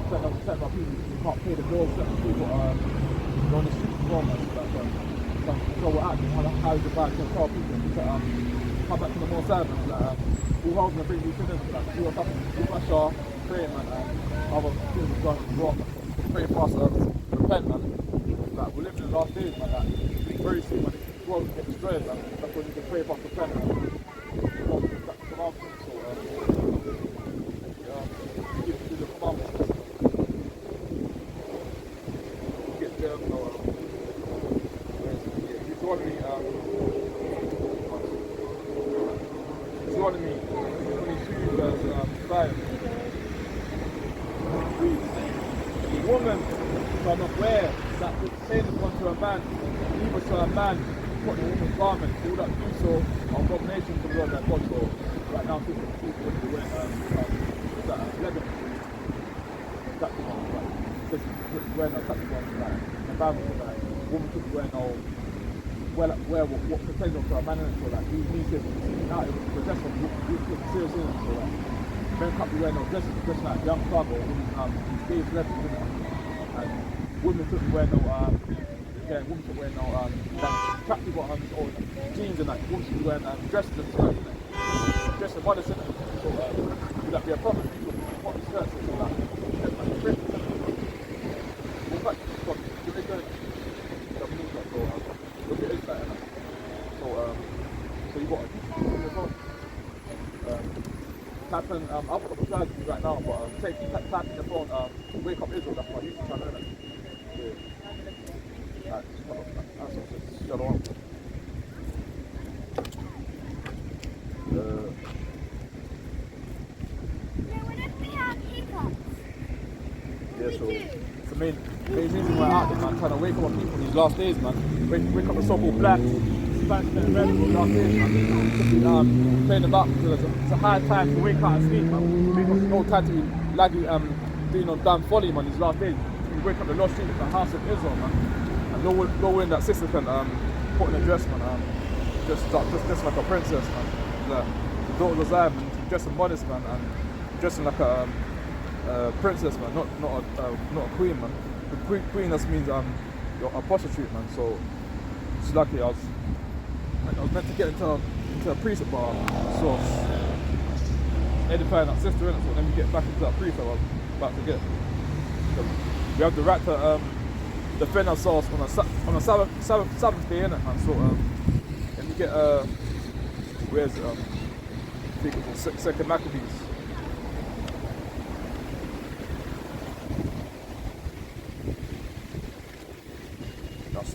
Certain of our people who can't pay the bills, certain people are on the streets as well, man. So we're acting how is the bad to tell people to come back to the more side, man. Like, who holds them to bring these sinners, like, do what's happening, do Bashar, praying, man. Other things are going wrong, man. Pray for us, repent, man. Like, we're living in the last days, man. Like, very soon, man. The world will get destroyed, man. That's when you can pray for us, repent, man. Keep the commandments. Get them, Deuteronomy 22 verse 5. The woman shall not wear that which pertaineth unto a man, neither shall a man put the woman's garment. They will not do so on abomination to the Lord their God. So right now, people wouldn't be wearing leather. Just wearing a tattoo on, like the Bible, like woman shouldn't wear no what pertains to a man, and so like he needs to out of the dress of serious in, so like men can't be wearing no dresses, just like young club or gay celebrities, and women shouldn't wear no women shouldn't wear no tracksuit bottoms or jeans and that. Women should be wearing dresses and skirts, dress and modest, so would that be a problem? People want the skirts, so like print. Look at this, like, so you got your phone. Type in, I've got the flag right now, but type in your phone, Wake Up Israel, that's my YouTube channel, innit? Yeah. That's shut on. Yeah, so it's the main reason we're out there, man, trying to wake up people in these last days, man. Wake up the so-called black, Spanish and red in these last days, man. Playing about because it's a high time to wake up and sleep, man. We've got no time to be laggy, doing on damn folly, man, these last days. We wake up the lost street of the house of Israel, man. And no way that sister can put in a dress, man. Just like a princess, man. The daughter of Zion, man, dressing modest, man, and dressing like a princess, man, not a queen, man. The queen just means you're a prostitute, man. So it's lucky I was meant to get into a priest bar, so edifying that sister, innit? So let me get back into that priest I was about to get. So we have the right to defend ourselves on a Sabbath day, innit, man. So let me get where's it? I think it's Second Maccabees.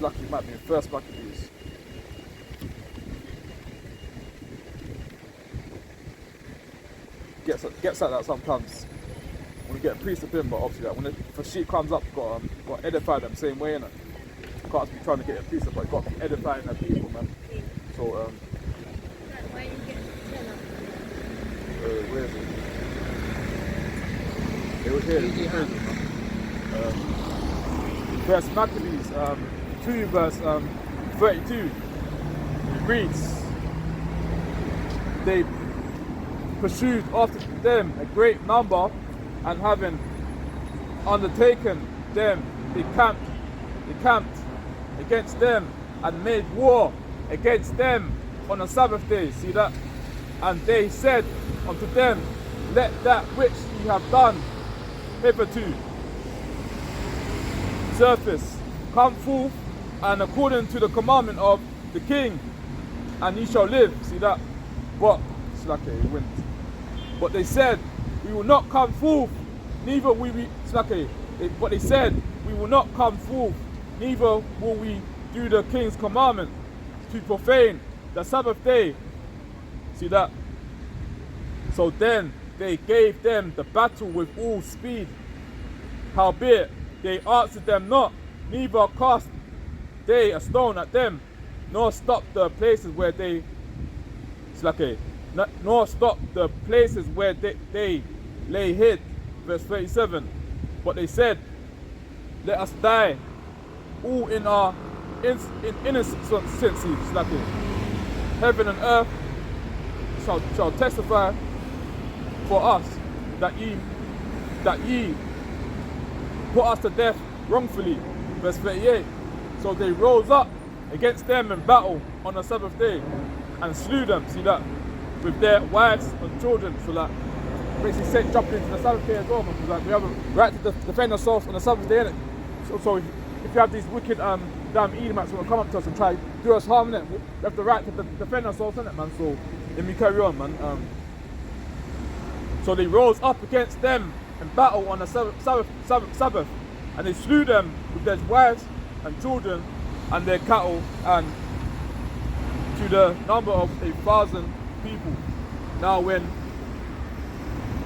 Lucky it might be in First Maccabees. Gets like that sometimes when you get a priest of him, but obviously like, if a sheep comes up, got to edify them same way, innit? You can't be trying to get a priest up, but you got to be edifying the people, man. So where you get where is it? It was here. First Maccabees 2 verse 32, it reads, they pursued after them a great number, and having undertaken them, they camped against them and made war against them on the Sabbath day. See that? And they said unto them, let that which ye have done hitherto surface, come forth, and according to the commandment of the king, and ye shall live. See that? But it's like it went. But they said, we will not come forth, neither will we. It's like but they said, we will not come forth, neither will we do the king's commandment to profane the Sabbath day. See that? So then they gave them the battle with all speed. Howbeit they answered them not, neither cast they a stone at them, nor stopped the places where they, nor stopped the places where they lay hid. Verse 37. But they said, let us die, all in our innocency. Heaven and earth shall testify for us that ye put us to death wrongfully. Verse 38. So they rose up against them in battle on the Sabbath day and slew them, see that, with their wives and children. So that basically said jumping into the Sabbath day as well, because like we have a right to defend ourselves on the Sabbath day, innit? So if you have these wicked damn Edomites who will come up to us and try to do us harm, innit? We have the right to defend ourselves, innit, man? So let me carry on, man. So they rose up against them in battle on the Sabbath, and they slew them with their wives and children and their cattle, and to the number of 1,000 people. Now when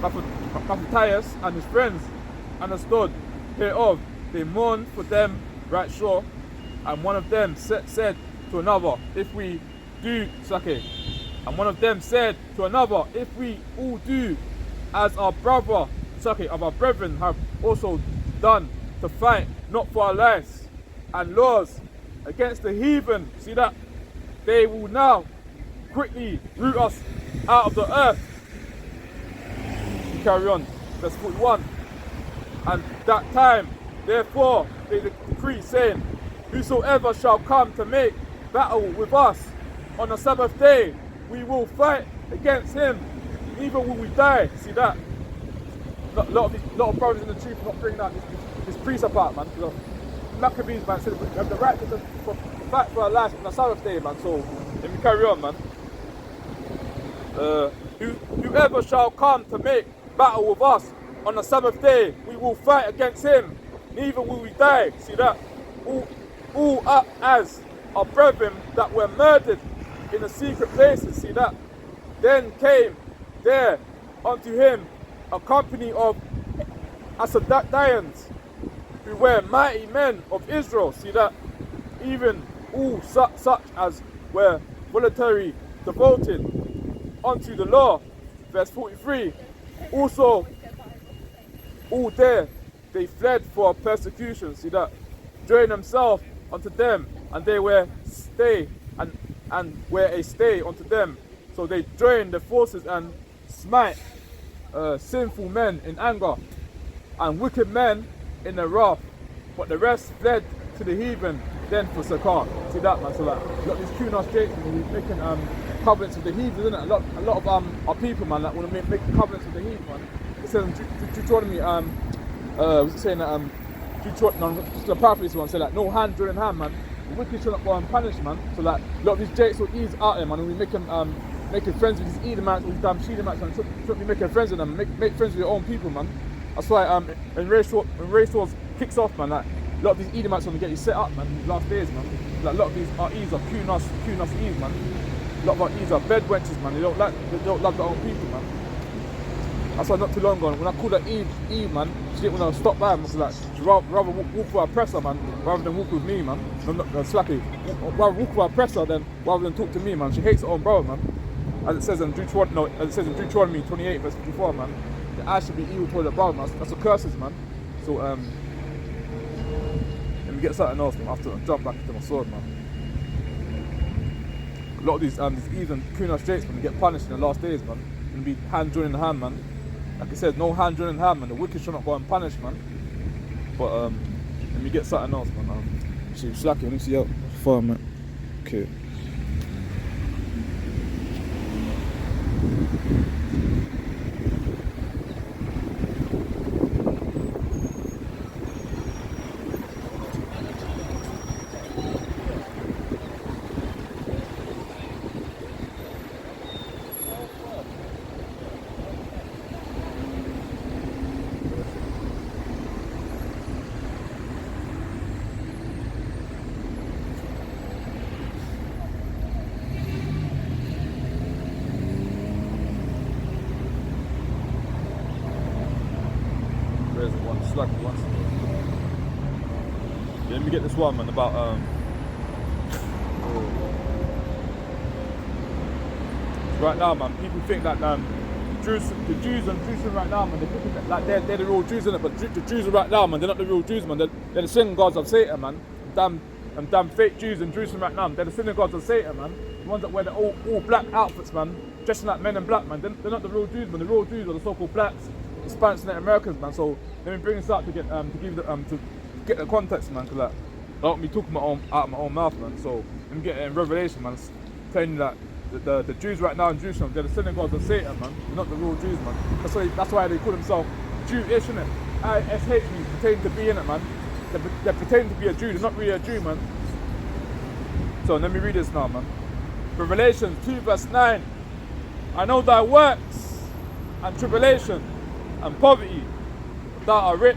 Matthias and his friends understood hereof, they mourned for them right sure, and one of them said to another, if we do and one of them said to another, if we all do as our brother, of our brethren have also done, to fight not for our lives and laws against the heathen, see that, they will now quickly root us out of the earth. Carry on, verse 41. And that time, therefore, they decree, saying, whosoever shall come to make battle with us on the Sabbath day, we will fight against him, neither will we die. See that? A lot of brothers in the truth not bringing out this precept out, man. Look, Maccabees, man, said we have the right to fight for our lives on the Sabbath day, man. So let me carry on, man. Whoever shall come to make battle with us on the Sabbath day, we will fight against him, neither will we die. See that? All up as our brethren that were murdered in the secret places. See that? Then came there unto him a company of Asadians, who were mighty men of Israel. See that? Even all such as were voluntarily devoted unto the law. Verse 43. Also, all there they fled for persecution. See that? Joined themselves unto them, and they were stay and were a stay unto them. So they joined the forces and smite sinful men in anger, and wicked men in their wrath. But the rest fled to the heathen then for Sakar. See that, man? So like, look, these Kunas Jakes, we're making covenants with the heathen, isn't it? A lot of our people, man, like want to make covenants with the heathen, man. It says in Deuteronomy, was it saying that Deuteronomy, just to paraphrase one, say like, no hand joining hand, man. The wicked shall not go unpunished, man. So like, a lot of these Jakes will ease out there, man, and we make them making friends with these Edomites, with these damn Shedemites, man. Shouldn't be making friends with them. Make friends with your own people, man. That's why when race wars kicks off, man, like a lot of these Edomites want to get you set up, man. These last days, man. Like a lot of these are Eves are Kunas Eves, man. A lot of our Eves are bed wenches, man. They don't love their own people, man. That's why not too long ago, when I called her Eve, man, she didn't want to stop by, man. So like, she'd rather walk with her oppressor, man, rather than walk with me, man. Slacky. Rather walk with her oppressor rather than talk to me, man. She hates her own brother, man. As it says in Deuteronomy 28, verse 54, man. The eye should be evil toward the brother, man. That's what curses, man. So let me get something else, man. I have to jump back into my sword, man. A lot of these Eves and Kunas Jakes, man, get punished in the last days, man. Gonna be hand joining the hand, man. Like I said, no hand joining hand, man. The wicked shall not go unpunished, man. But let me get something else, man. She's slacking. Let me see how far, man. Okay. Where's the one? Slack one. Yeah, let me get this one, man, about right now, man, people think that the Jews and Jerusalem right now, man, they think that like they're the real Jews in it, but the Jews right now, man, they're not the real Jews, man. They're the synagogues of Satan, man. Damn fake Jews in Jerusalem right now. They're the synagogues of Satan, man. The ones that wear the all black outfits, man, dressing like men in black, man. They're not the real Jews, man. The real Jews are the so-called blacks, Hispanics, and Americans, man. So let me bring this out to get to get the context, man, because like I don't be talking out of my own mouth, man. So let me get it in Revelation, man. It's telling you that the Jews right now in Jerusalem, they're the synagogues of Satan, man. They're not the real Jews, man. That's why they call themselves Jewish, innit? ISH means pretending to be in it, man. They're pretending to be a Jew. They're not really a Jew, man. So let me read this now, man. Revelation 2 verse 9. I know thy works and tribulation and poverty, thou art rich.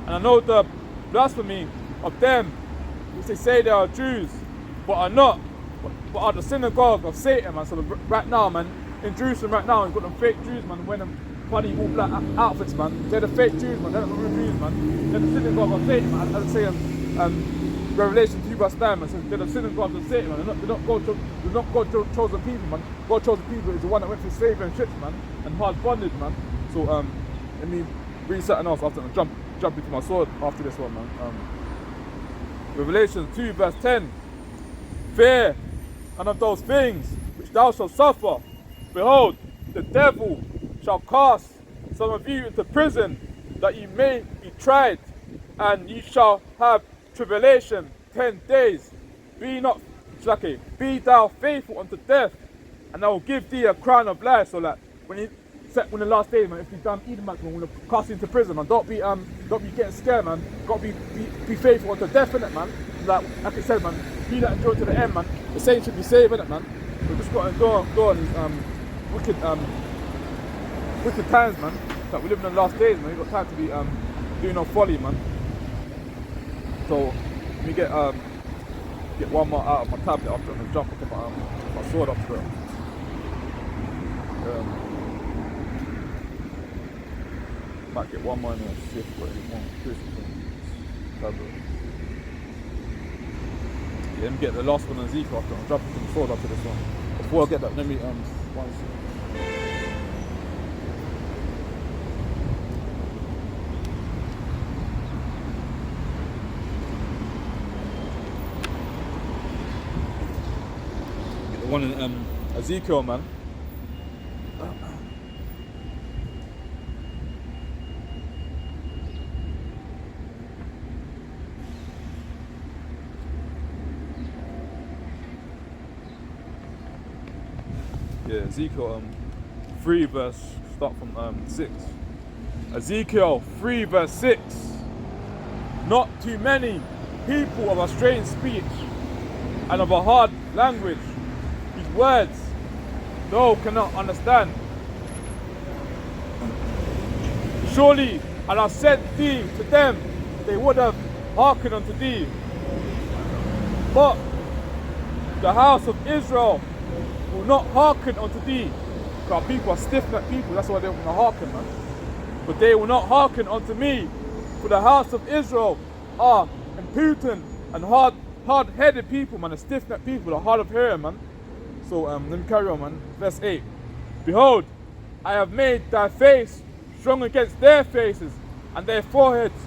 And I know the blasphemy of them which they say they are Jews, but are not, but are the synagogue of Satan, man. So right now, man, in Jerusalem right now, you've got them fake Jews, man, wearing them funny all black outfits, man. They're the fake Jews, man. They're not the real Jews, man. They're the synagogue of Satan, man. As I say Revelation 2 verse 9, man, says they're the synagogue of Satan, man. They're not God's chosen people, man. God's chosen people is the one that went through slavery and ships, man, and hard bondage, man. So let me read something else after and jump into my sword after this one, man. Revelation 2 verse 10. Fear none of those things which thou shalt suffer. Behold, the devil shall cast some of you into prison, that ye may be tried, and ye shall have tribulation 10 days. Be thou faithful unto death, and I will give thee a crown of life. So that when the last day, man, if you done Edom, man, when you cast you into prison, man, don't be getting scared, man. Got to be faithful unto death, innit, man. Like I said, man, be that endure to the end, man. The saints should be saved, innit, man. We just got to endure on these wicked times, man. Like we live in the last days, man. We got time to be doing no folly, man. So let me get one more out of my tablet after and jump up my sword up to it. Might get one more in there, see if I've got any more tablet. Yeah, let me get the last one on Ezekiel after and jump into the sword after this one. Before I get that, let me one in Ezekiel, man. Yeah, Ezekiel 3 verse, start from 6. Ezekiel 3 verse 6. Not too many people of a strange speech and of a hard language, words thou cannot understand. Surely, and I said thee to them, they would have hearkened unto thee. But the house of Israel will not hearken unto thee. Because people are stiff-necked people, that's why they don't want to hearken, man. But they will not hearken unto me, for the house of Israel are impudent and hard-headed people, man. The stiff-necked people, the hard of hearing, man. So let me carry on, man. Verse 8. Behold, I have made thy face strong against their faces, and their foreheads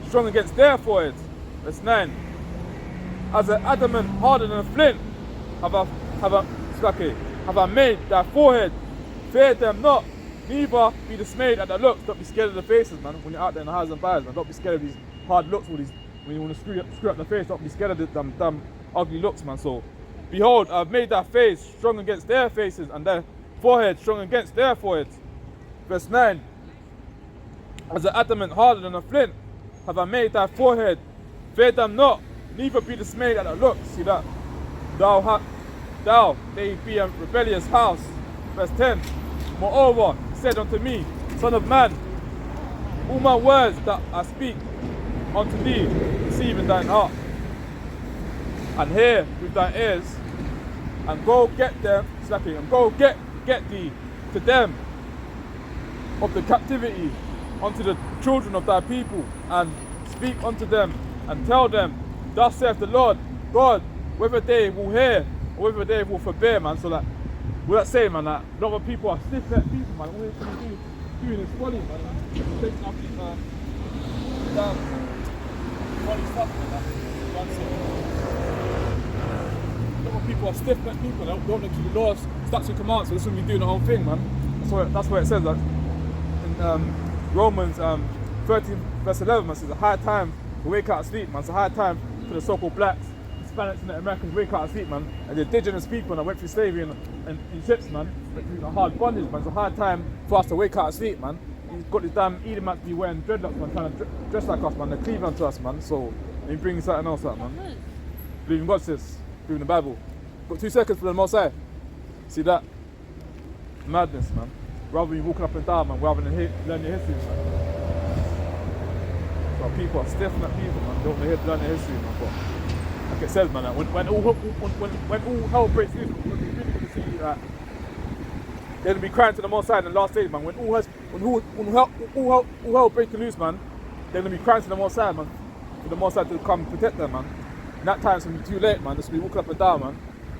strong against their foreheads. Verse 9. As an adamant harder than a flint, have I made thy forehead. Fear them not, neither be dismayed at the looks. Don't be scared of the faces, man. When you're out there in the highs and byes, man. Don't be scared of these hard looks, or these when you want to screw up the face. Don't be scared of the dumb ugly looks, man. So behold, I have made thy face strong against their faces, and their forehead strong against their foreheads. Verse 9. As an adamant harder than a flint, have I made thy forehead. Fear them not, neither be dismayed at the looks. See that? Thou, they be a rebellious house. Verse 10. Moreover, he said unto me, Son of man, all my words that I speak unto thee, receive in thine heart, and hear with thine ears, and go get them, and go get thee to them of the captivity unto the children of thy people, and speak unto them, and tell them, thus saith the Lord God, whether they will hear or whether they will forbear, man. So that we're not saying, man, that a lot of people are stiff-necked people, man. All they're trying to do doing is folly, man. Taking up these folly stuff, man. A lot of people are stiff-necked people. They don't look to the laws, statutes and commands, so this will be doing the whole thing, man. That's what it says, that in Romans 13 verse 11, man, says it's a high time to wake out of sleep, man. It's a high time for the so-called blacks, Hispanics and the Americans wake out of sleep, man. And the indigenous people that went through slavery and in ships, man, went through a hard bondage, man. It's a hard time for us to wake out of sleep, man. He's got this damn Edomites be wearing dreadlocks, man, trying to dress like us, man. They're cleaving to us, man. So he brings something else out, man. Believe in God, sis. Believe in the Bible. Got 2 seconds for the Most High. See that? Madness, man. Rather than you walking up and down, man, rather than learn your history, man. So people are stiff-necked people, man. They don't want to learn their history, man. But like it says, man, that when all hell breaks loose, we're really going to see that they're going to be crying to the Most High in the last days, man. When all hell breaks loose, man, they're going to be crying to the Most High, man, for the Most High to come protect them, man. And that time's going to be too late, man. Just be walking up and down, man,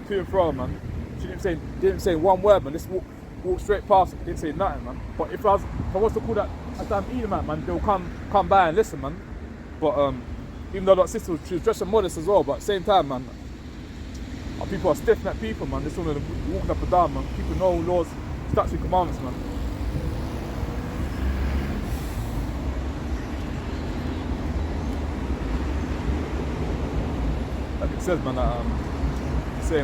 to and fro, man. She didn't say one word, man. Just walk straight past it, didn't say nothing, man. But if I was to call that a damn Edomite, man, they'll come by and listen, man. But even though that sister, she was dressing modest as well, but at the same time, man, people are stiff-necked people, man. This one walking up and down, man. People know laws, statutes and commandments, man. Like it says, man, that it says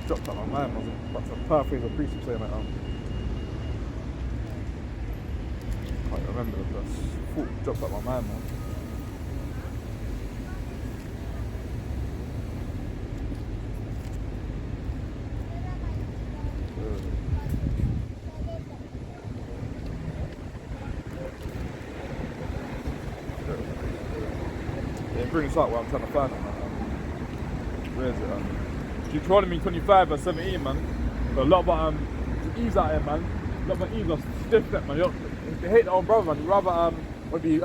dropped out my mind. I was about to paraphrase a precept saying, like, can't remember the verse. Thought dropped out my mind, man. It brings up what I'm trying to find it, man. Where is it? Deuteronomy 25 verse 17, man. But a lot of Eves out here, man. A lot of Eves are stiff-necked, man. They hate their own brother, man. They rather would be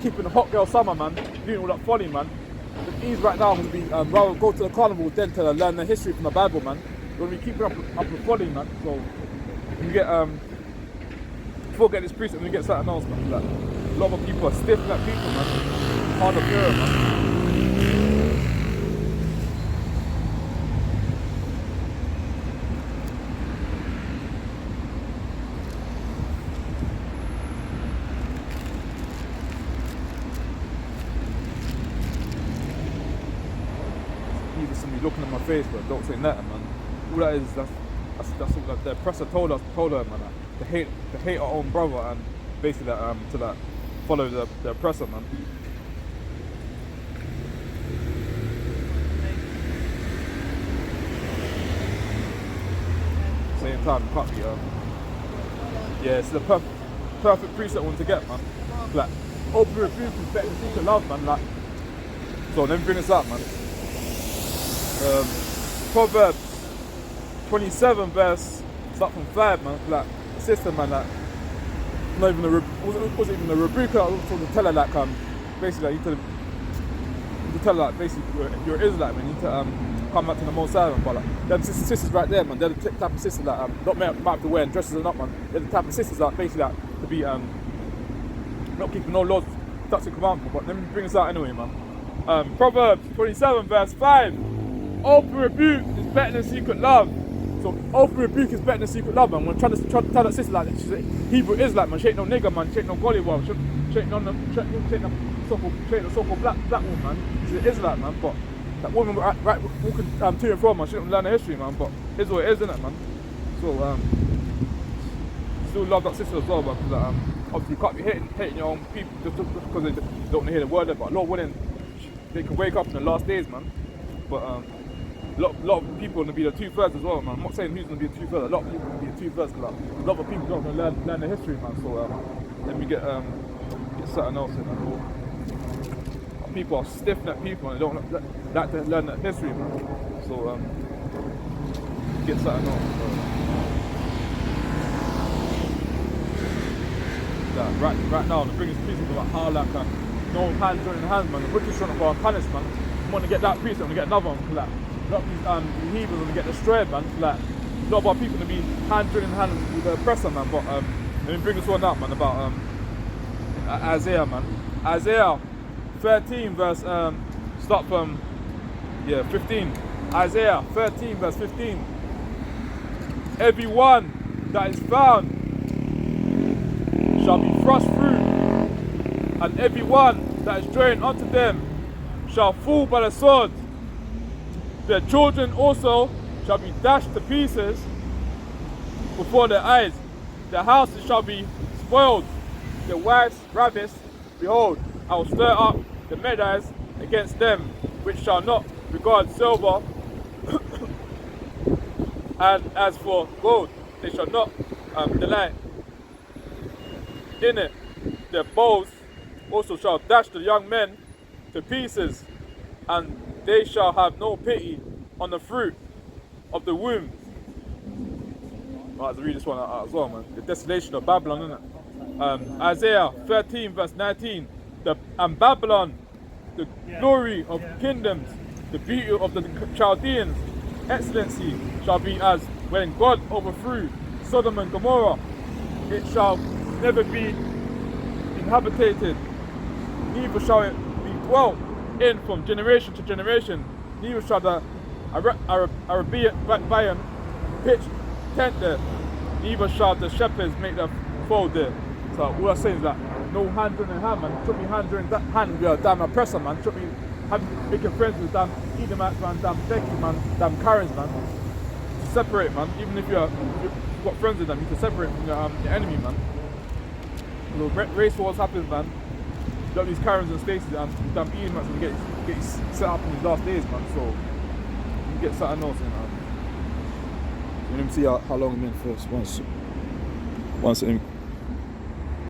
keeping a hot girl summer, man. Doing all that folly, man. The Eves right now would be rather go to the carnival than to learn the history from the Bible, man. They would be keeping up with folly, man. So when you get before getting this priest, when you get something else, man. Like, a lot of people are stiff-necked people, man. Hard of hearing, man. Looking at my face, but don't say nothing, man. All that is, that's all that the oppressor told her, man, to hate our own brother and basically to follow the oppressor, man. Same time, you can't be yeah, it's the perfect precept one to get, man. Like open rebuke is better than secret love, man. Like, so let me bring this up, man. Proverbs 27 verse, start from 5, man. Like, sister, man, like, not even wasn't even a rebuke. I was trying to tell her, like, basically, like, you need to tell her, like, basically, you're an Israelite, man. You need to come back to the Most High, man. But like, them sisters right there, man. They're the type of sisters that not might have to wear dresses or not, man. They're the type of sisters that basically like, to be not keeping no laws, statutes and commandments. But let me bring this out anyway, man. Proverbs 27 verse 5. Open rebuke is better than secret love. So open rebuke is better than secret love, man. When trying to tell that sister like she's a Hebrew Israelite, man. She ain't no nigger, man. She ain't no gollywog. She ain't no so-called black woman, man. She's an Israelite, man. But that woman right walking to and fro, man. She don't learn the history, man. But it's what it is, isn't it, man? So still love that sister as well, man. Because obviously you can't be hating your own people just because they don't want to hear the word of it. But Lord willing, they can wake up in the last days, man. But a lot of people are going to be the 2/3 as well, man. I'm not saying who's going to be the 2/3. A lot of people are going to be the 2/3 because a lot of people don't want to learn the history, man. So let me get something else in, man. people are stiff-necked people and they don't like to learn that history, man. So get something on. Right now, the biggest piece is about how like no hand joining hands, man. The British trying to go unpunished, man. You want to get that piece, they want to get another one. Like a lot of these Hebrews want to get destroyed, man. Like a lot of our people to be hand joining hands with the oppressor, man. But let me bring this one up, man, about Isaiah, man. Isaiah 13 verse start from 15. Isaiah 13 verse 15. Everyone that is found shall be thrust through, and everyone that is joined unto them shall fall by the sword. Their children also shall be dashed to pieces before their eyes. Their houses shall be spoiled, their wives ravished. Behold, I will stir up the Medes against them, which shall not regard silver, and as for gold, they shall not delight in it. Their bows also shall dash the young men to pieces, and they shall have no pity on the fruit of the womb. I have to read this one out as well, man. The desolation of Babylon, innit? Isaiah 13 verse 19. And Babylon, the glory of kingdoms, the beauty of the Chaldeans, excellency shall be as when God overthrew Sodom and Gomorrah. It shall never be inhabited, neither shall it be dwelt in from generation to generation. Neither shall the Arabian pitch tent there, neither shall the shepherds make their fold there. So what I'm saying is that no hand joining hand, man. Should be hand joining hand with a damn oppressor, man. Should be making friends with damn Edomites, man, damn Becky, man, damn Karens, man. Separate, man. Even if you've got friends with them, you can separate from your enemy, man. You know, race wars happens, man. You got these Karens and Stacys and damn Edomites and get set up in these last days, man. So you get something else, man. Let me see how long I'm in first. Once